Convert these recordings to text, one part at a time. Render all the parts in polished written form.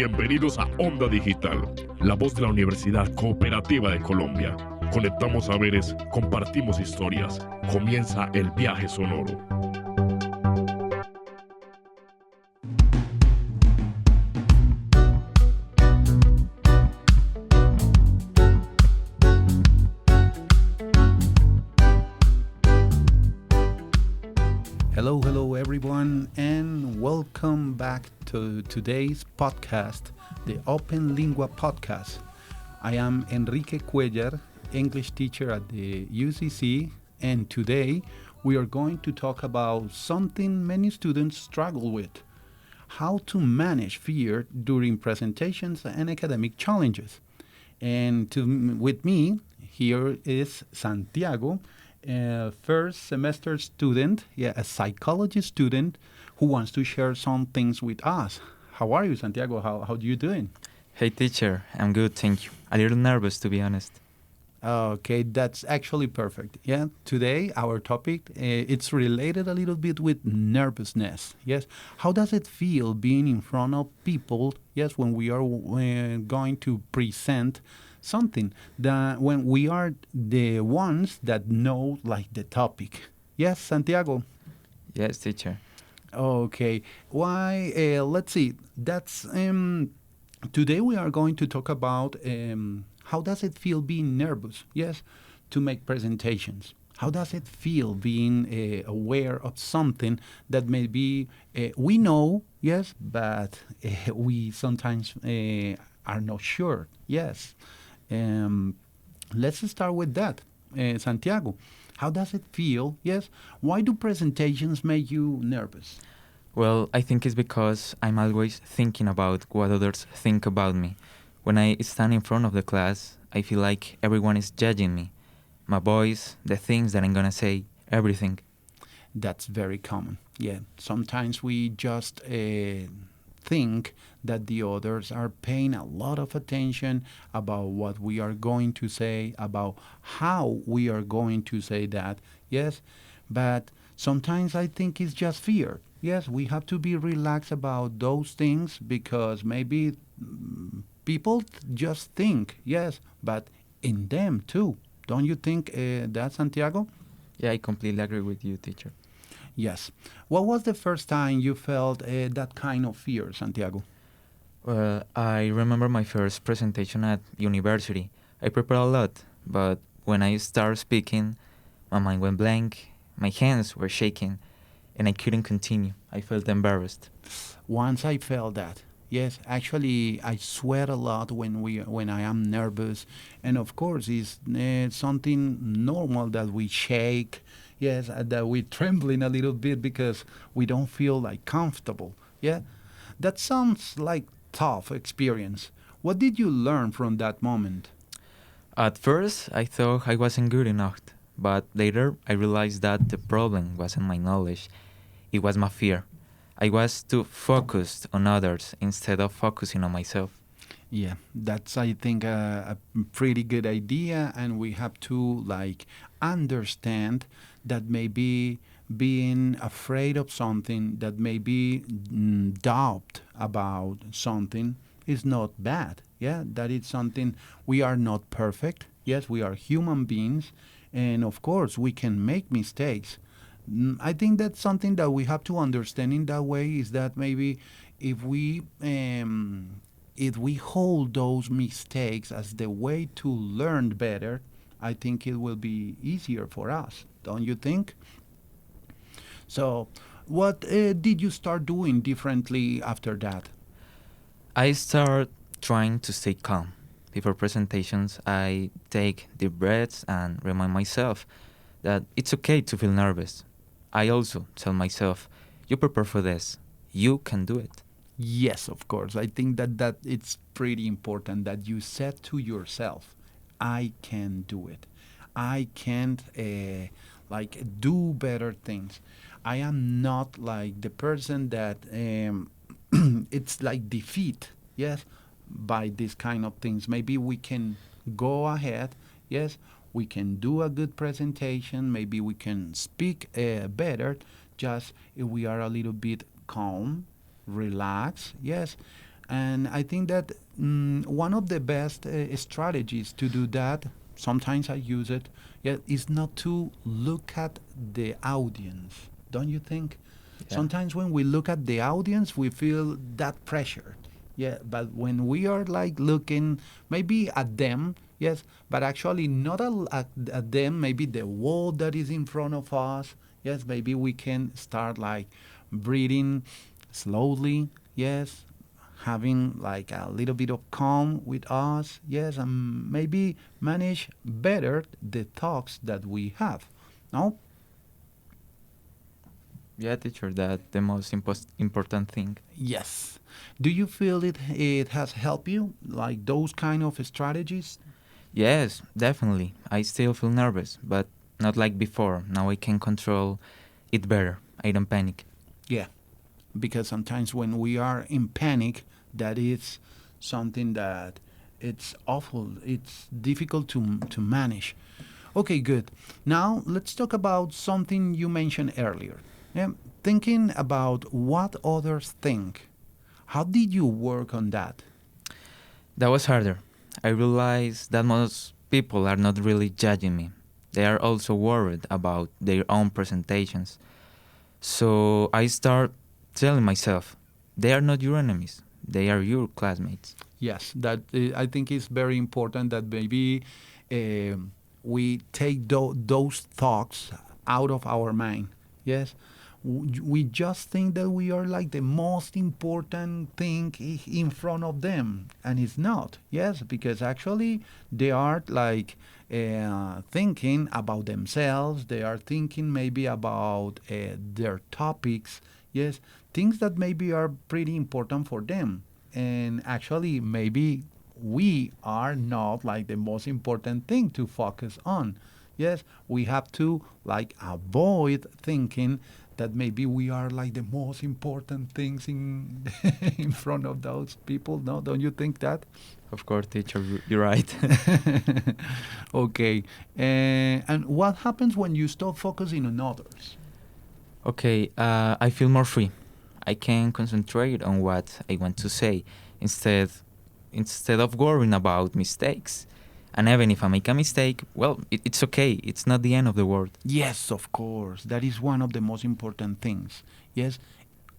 Bienvenidos a Onda Digital, la voz de la Universidad Cooperativa de Colombia. Conectamos saberes, compartimos historias. Comienza el viaje sonoro. Hello everyone, and welcome back to today's podcast, the Open Lingua podcast. I am Enrique Cuellar, English teacher at the UCC, and today we are going to talk about something many students struggle with: how to manage fear during presentations and academic challenges. And with me here is Santiago, a first semester student, a psychology student who wants to share some things with us. How are you, Santiago? How do you doing? Hey teacher, I'm good, thank you. A little nervous, to be honest. Okay, that's actually perfect. Yeah, today our topic, it's related a little bit with nervousness. Yes, how does it feel being in front of people? Yes, when we are going to present something, that when we are the ones that know like the topic. Yes, Santiago. Yes, teacher. Okay. Why? Let's see. That's today we are going to talk about how does it feel being nervous? Yes, to make presentations. How does it feel being aware of something that maybe we know? Yes, but we sometimes are not sure. Yes. Let's start with that. Santiago, how does it feel? Yes. Why do presentations make you nervous? Well, I think it's because I'm always thinking about what others think about me. When I stand in front of the class, I feel like everyone is judging me. My voice, the things that I'm gonna say, everything. That's very common. Yeah. Sometimes we just think that the others are paying a lot of attention about what we are going to say, about how we are going to say that. Yes, but sometimes I think it's just fear. Yes, we have to be relaxed about those things because maybe people just think, yes, but in them too. Don't you think that, Santiago? Yeah, I completely agree with you, teacher. Yes. What was the first time you felt that kind of fear, Santiago? Well, I remember my first presentation at university. I prepared a lot, but when I started speaking, my mind went blank, my hands were shaking, and I couldn't continue. I felt embarrassed. Once I felt that. Yes, actually, I sweat a lot when I am nervous, and of course, it's something normal that we shake. Yes, that we trembling a little bit because we don't feel like comfortable. Yeah, that sounds like tough experience. What did you learn from that moment? At first, I thought I wasn't good enough, but later I realized that the problem wasn't my knowledge, it was my fear. I was too focused on others instead of focusing on myself. Yeah, that's I think a pretty good idea, and we have to like understand that maybe being afraid of something, that maybe doubt about something is not bad. Yeah, that is something. We are not perfect. Yes, we are human beings, and of course we can make mistakes. I think that's something that we have to understand in that way is that maybe if we hold those mistakes as the way to learn better, I think it will be easier for us. Don't you think? So, what did you start doing differently after that? I started trying to stay calm. Before presentations, I take deep breaths and remind myself that it's okay to feel nervous. I also tell myself, you prepare for this, you can do it. Yes, of course. I think that it's pretty important that you said to yourself, I can do it. I can't like do better things. I am not like the person that it's like defeat, yes, by this kind of things. Maybe we can go ahead, yes, we can do a good presentation, maybe we can speak better, just if we are a little bit calm, relax, yes, And I think that one of the best strategies to do that, sometimes I use it, yeah, is not to look at the audience. Don't you think? Yeah. Sometimes when we look at the audience, we feel that pressure. Yeah, but when we are like looking maybe at them, yes, but actually not at them, maybe the wall that is in front of us, yes, maybe we can start like breathing slowly, yes, having like a little bit of calm with us, yes, and maybe manage better the thoughts that we have. No? Yeah, teacher, that's the most important thing. Yes. Do you feel it has helped you, like those kind of strategies? Yes, definitely. I still feel nervous, but not like before. Now I can control it better. I don't panic. Yeah, because sometimes when we are in panic, that is something that it's awful. It's difficult to manage. Okay, good. Now let's talk about something you mentioned earlier. Yeah, thinking about what others think. How did you work on that? That was harder. I realized that most people are not really judging me. They are also worried about their own presentations. So I start telling myself, they are not your enemies. They are your classmates. Yes, that I think is very important that maybe we take those thoughts out of our mind. Yes, we just think that we are like the most important thing in front of them, and it's not. Yes, because actually they are like thinking about themselves. They are thinking maybe about their topics. Yes, things that maybe are pretty important for them, and actually maybe we are not like the most important thing to focus on. Yes, we have to like avoid thinking that maybe we are like the most important things in in front of those people. No, don't you think that? Of course, teacher, you're right. Okay, and what happens when you stop focusing on others? Okay, I feel more free. I can concentrate on what I want to say instead of worrying about mistakes. And even if I make a mistake, well, it's okay. It's not the end of the world. Yes, of course. That is one of the most important things. Yes,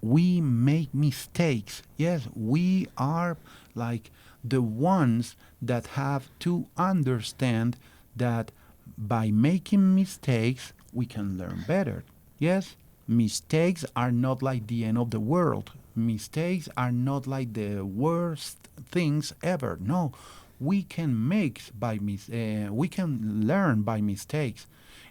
we make mistakes. Yes, we are like the ones that have to understand that by making mistakes, we can learn better. Yes, mistakes are not like the end of the world. Mistakes are not like the worst things ever. No, we can we can learn by mistakes,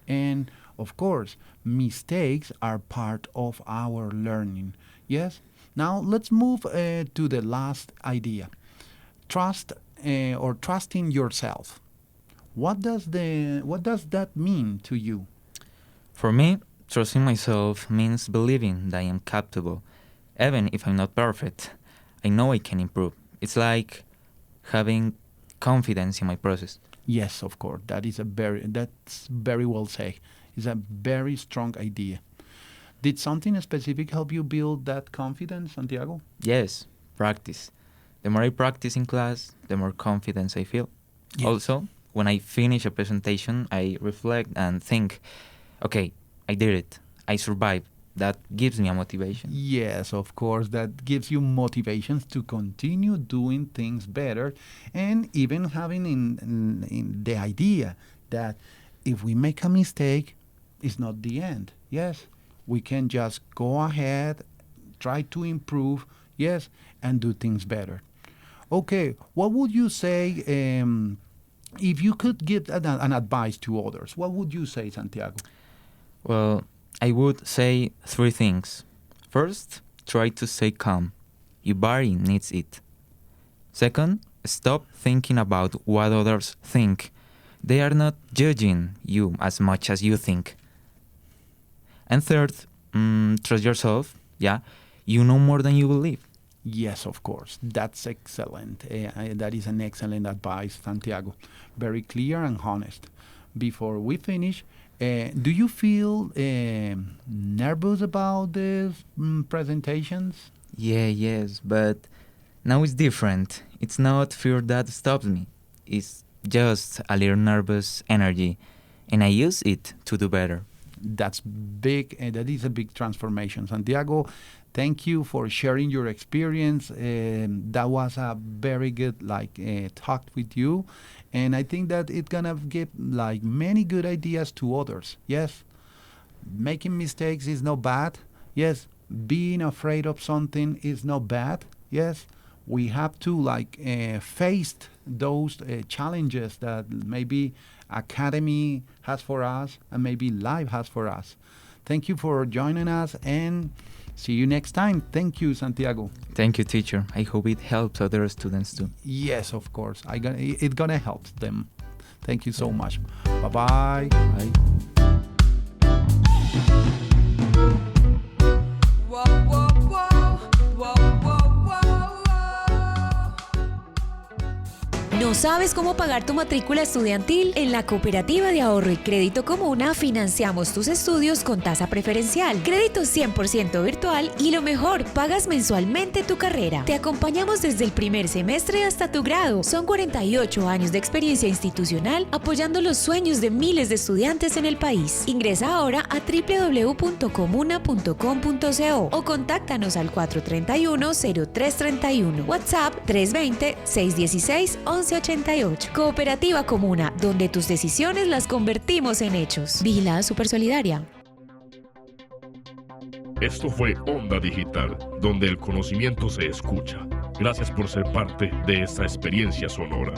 and of course, mistakes are part of our learning. Yes. Now let's move to the last idea: trust or trusting yourself. What does that mean to you? For me, trusting myself means believing that I am capable. Even if I'm not perfect, I know I can improve. It's like having confidence in my process. Yes, of course. That's very well said. It's a very strong idea. Did something specific help you build that confidence, Santiago? Yes, practice. The more I practice in class, the more confidence I feel. Yes. Also, when I finish a presentation, I reflect and think, okay, I did it. I survived. That gives me a motivation. Yes, of course. That gives you motivations to continue doing things better, and even having in the idea that if we make a mistake, it's not the end. Yes, we can just go ahead, try to improve, yes, and do things better. Okay, what would you say if you could give an advice to others? What would you say, Santiago? Well, I would say 3 things. First, try to stay calm. Your body needs it. Second, stop thinking about what others think. They are not judging you as much as you think. And third, trust yourself. Yeah, you know more than you believe. Yes, of course. That's excellent. That is an excellent advice, Santiago. Very clear and honest. Before we finish, do you feel nervous about these presentations? Yeah, yes, but Now it's different. It's not fear that stops me. It's just a little nervous energy, and I use it to do better. That's big, and that is a big transformation. Santiago, thank you for sharing your experience. That was a very good talk with you, and I think that it's gonna give many good ideas to others. Yes, making mistakes is not bad. Yes, being afraid of something is not bad. Yes, we have to face those challenges that maybe academy has for us and maybe life has for us. Thank you for joining us, and see you next time. Thank you, Santiago. Thank you, teacher. I hope it helps other students too. Yes, of course. It's gonna help them. Thank you so much. Bye-bye. Bye. ¿No sabes cómo pagar tu matrícula estudiantil? En la Cooperativa de Ahorro y Crédito Comuna financiamos tus estudios con tasa preferencial, crédito 100% virtual y lo mejor, pagas mensualmente tu carrera. Te acompañamos desde el primer semestre hasta tu grado. Son 48 años de experiencia institucional apoyando los sueños de miles de estudiantes en el país. Ingresa ahora a www.comuna.com.co o contáctanos al 431-0331, WhatsApp 320-616-1188. Cooperativa Comuna, donde tus decisiones las convertimos en hechos. Vigilada Supersolidaria. Esto fue Onda Digital, donde el conocimiento se escucha. Gracias por ser parte de esta experiencia sonora.